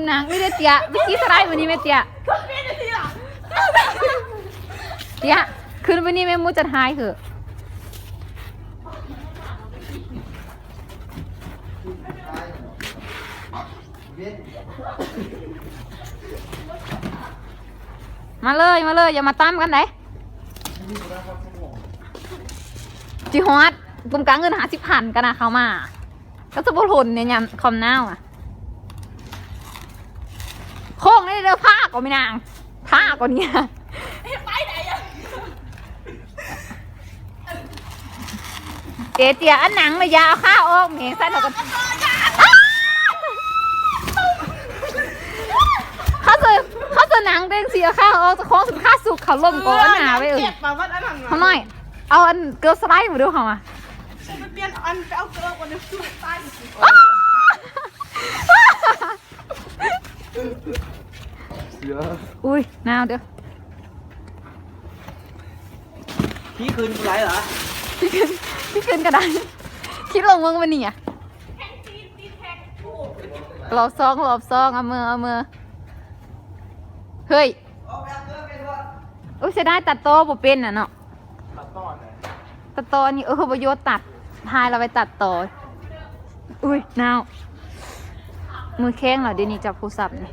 นางไม่ได้เตี้ยไม่กี้สไลด์วันนี้ไม่เตี้ยเตี้ยคืนวันนี้ไม่มูจะทายคือมาเลยอย่ามาตั้มกันไหนจีฮอตกลุ่มกลางเงิน50,000กันนะเขามาก็จะบทนเนี่ยยันคอมน้าวอ่ะโค้งได้เด้อผ้าก็ไม่นางผ้าก็เนี่ยไปไหนอ่ะเตี๋ยอันหนังเลยยาวข้าวออกเหม็นใส่เราก็เขาจะหนังเด้งเสียข้าวออกจะคล้องสุดข้าสุกเขาล่มก่อนหนาไปเขาหน่อยเอาอันเกลือสไลด์มาดูเขามาเปลี่ยนอันไปเอาเกลือคนเดียวใต้อุ้ยนาวเดี๋ยวพี่คืนไรเหรอพี่คืนกระดานคิดลงมึงมันนี่อ่ะรอบซองเอามือเฮ้ยอุ้ยจะได้ตัดโต้บ่เป็นอ่ะเนาะตัดโต้นี่ประโยชน์ตัดพายเราไปตัดต่ออุ้ยนาวมือแข้งเหรอเดี๋ยวนี้จับโทรศัพท์นี่